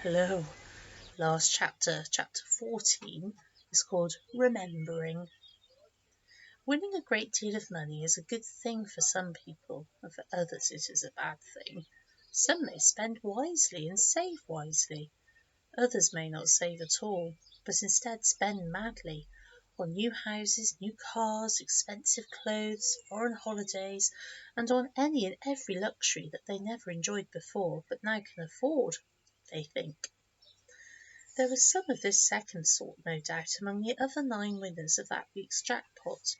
Hello. Last chapter, chapter 14, is called Remembering. Winning a great deal of money is a good thing for some people, and for others it is a bad thing. Some may spend wisely and save wisely. Others may not save at all, but instead spend madly on new houses, new cars, expensive clothes, foreign holidays, and on any and every luxury that they never enjoyed before, but now can afford, they think. There was some of this second sort, no doubt, among the other 9 winners of that week's jackpot,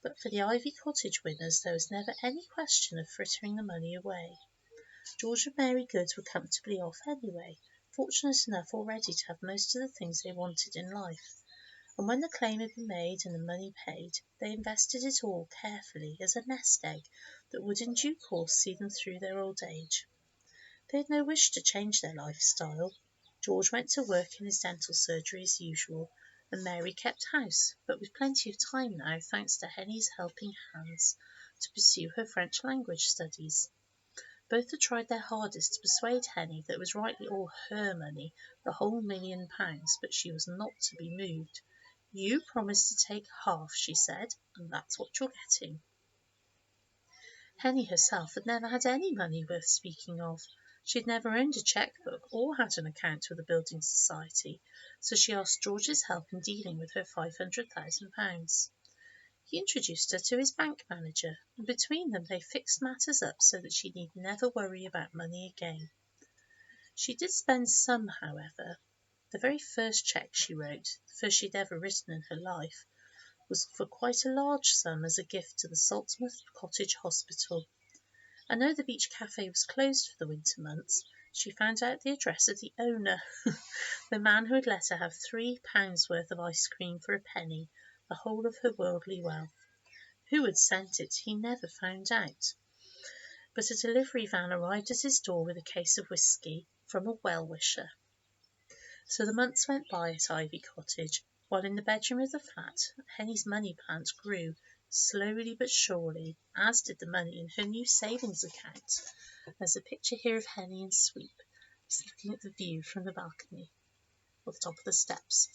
but for the Ivy Cottage winners there was never any question of frittering the money away. George and Mary Good were comfortably off anyway, fortunate enough already to have most of the things they wanted in life, and when the claim had been made and the money paid, they invested it all carefully as a nest egg that would in due course see them through their old age. They had no wish to change their lifestyle. George went to work in his dental surgery as usual, and Mary kept house, but with plenty of time now, thanks to Henny's helping hands, to pursue her French language studies. Both had tried their hardest to persuade Henny that it was rightly all her money, the whole £1,000,000, but she was not to be moved. "You promised to take half," she said, "and that's what you're getting." Henny herself had never had any money worth speaking of. She had never owned a cheque-book or had an account with a building society, so she asked George's help in dealing with her £500,000. He introduced her to his bank manager, and between them they fixed matters up so that she need never worry about money again. She did spend some, however. The very first cheque she wrote, the first she had ever written in her life, was for quite a large sum as a gift to the Saltmouth Cottage Hospital. And though the beach cafe was closed for the winter months, she found out the address of the owner, the man who had let her have £3 worth of ice cream for a penny, the whole of her worldly wealth. Who had sent it he never found out, but a delivery van arrived at his door with a case of whisky from a well-wisher. So the months went by at Ivy Cottage, while in the bedroom of the flat Henny's money plant grew, slowly but surely, as did the money in her new savings account. There's a picture here of Henny and Sweep, just looking at the view from the balcony, or the top of the steps.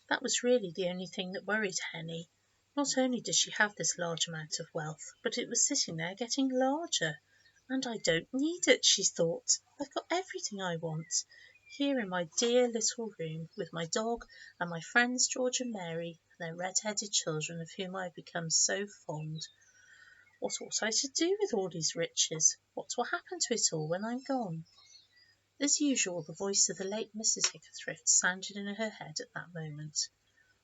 That was really the only thing that worried Henny. Not only did she have this large amount of wealth, but it was sitting there getting larger. And I don't need it, she thought. I've got everything I want, here in my dear little room, with my dog and my friends George and Mary and their red-headed children, of whom I have become so fond. What ought I to do with all these riches? What will happen to it all when I'm gone? As usual, the voice of the late Mrs. Hickathrift sounded in her head at that moment.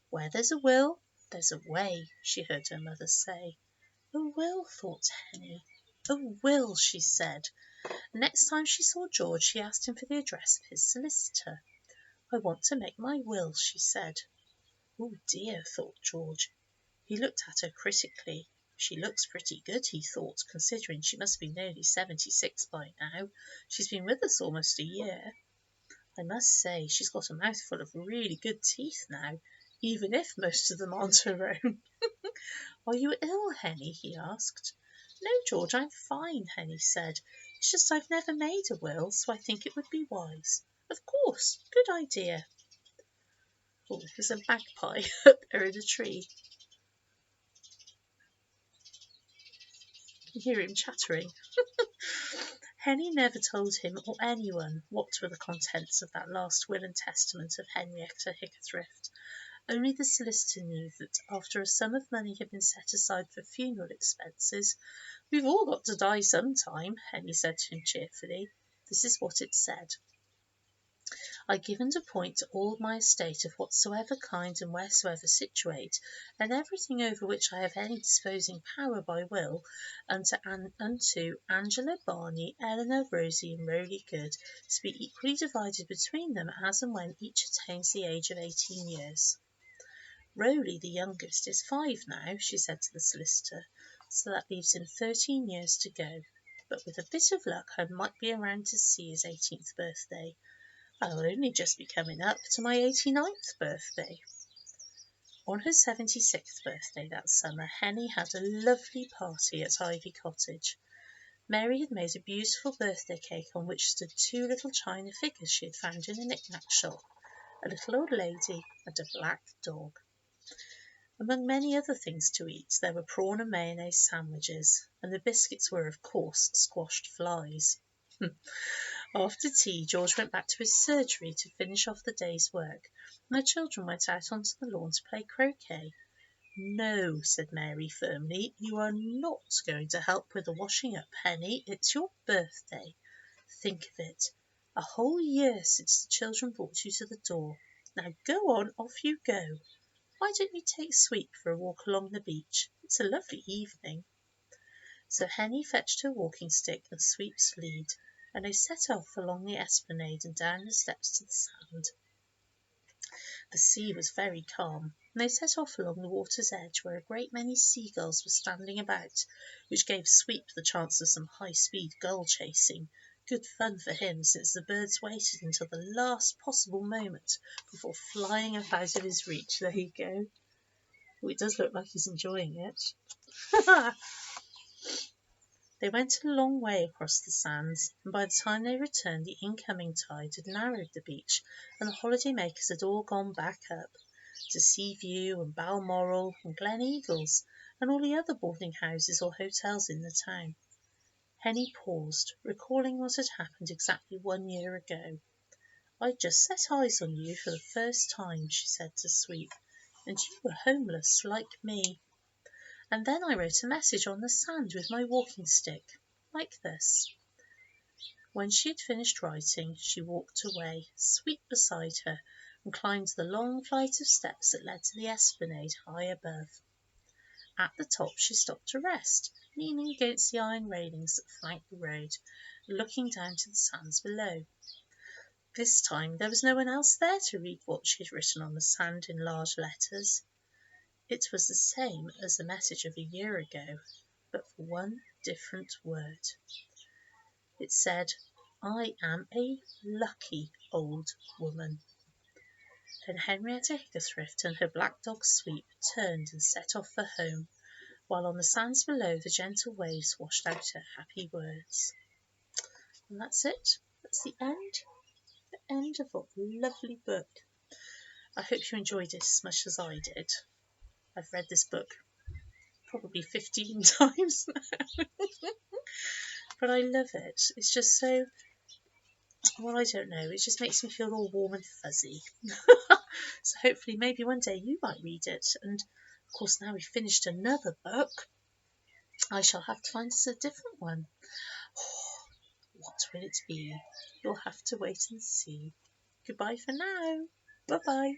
"Where there's a will, there's a way," she heard her mother say. "A will," thought Henny. "A will," she said. And next time she saw George she asked him for the address of his solicitor. "I want to make my will," she said. "Oh dear," thought George. He looked at her critically. She looks pretty good, he thought, considering she must be nearly 76 by now. She's been with us almost a year. I must say she's got a mouthful of really good teeth now, even if most of them aren't her own. "Are you ill, Henny?" he asked. "No, George, I'm fine," Henny said. "It's just I've never made a will, so I think it would be wise." "Of course, good idea." Oh, there's a magpie up there in a tree. You hear him chattering. Henny never told him or anyone what were the contents of that last will and testament of Henrietta Hickathrift. Only the solicitor knew that after a sum of money had been set aside for funeral expenses, "We've all got to die some time," Henny said to him cheerfully. This is what it said: "I give and appoint all my estate of whatsoever kind and wheresoever situate, and everything over which I have any disposing power by will, unto Angela, Barney, Eleanor, Rosie, and Rowley Good, to be equally divided between them as and when each attains the age of 18 years. Rowley, the youngest, is 5 now," she said to the solicitor, "so that leaves him 13 years to go. But with a bit of luck I might be around to see his 18th birthday. I'll only just be coming up to my 89th birthday." On her 76th birthday that summer, Henny had a lovely party at Ivy Cottage. Mary had made a beautiful birthday cake on which stood 2 little china figures she had found in a knick-knack shop, a little old lady and a black dog. Among many other things to eat, there were prawn and mayonnaise sandwiches, and the biscuits were, of course, squashed flies. After tea, George went back to his surgery to finish off the day's work, and the children went out onto the lawn to play croquet. "No," said Mary firmly, "you are not going to help with the washing up, Henny. It's your birthday. Think of it, a whole year since the children brought you to the door. Now go on, off you go. Why don't you take Sweet for a walk along the beach? It's a lovely evening." So Henny fetched her walking stick and Sweet's lead, and they set off along the esplanade and down the steps to the sand. The sea was very calm, and they set off along the water's edge, where a great many seagulls were standing about, which gave Sweet the chance of some high-speed gull chasing. Good fun for him, since the birds waited until the last possible moment before flying up out of his reach. There you go. Oh, it does look like he's enjoying it. They went a long way across the sands, and by the time they returned the incoming tide had narrowed the beach, and the holiday makers had all gone back up to Seaview and Balmoral and Glen Eagles and all the other boarding houses or hotels in the town. Henny paused, recalling what had happened exactly 1 year ago. "I'd just set eyes on you for the first time," she said to Sweet, "and you were homeless like me. And then I wrote a message on the sand with my walking stick, like this." When she had finished writing, she walked away, Sweet beside her, and climbed the long flight of steps that led to the esplanade high above. At the top she stopped to rest, leaning against the iron railings that flanked the road, and looking down to the sands below. This time there was no one else there to read what she had written on the sand in large letters. It was the same as the message of a year ago, but for one different word. It said, "I am a lucky old woman." Then Henrietta Higglethrift and her black dog Sweet turned and set off for home, while on the sands below the gentle waves washed out her happy words. And that's it. That's the end of a lovely book. I hope you enjoyed it as much as I did. I've read this book probably 15 times now. But I love it. It's just so, well, I don't know, it just makes me feel all warm and fuzzy. So hopefully maybe one day you might read it. And of course now we've finished another book, I shall have to find us a different one. What will it be? You'll have to wait and see. Goodbye for now. Bye-bye.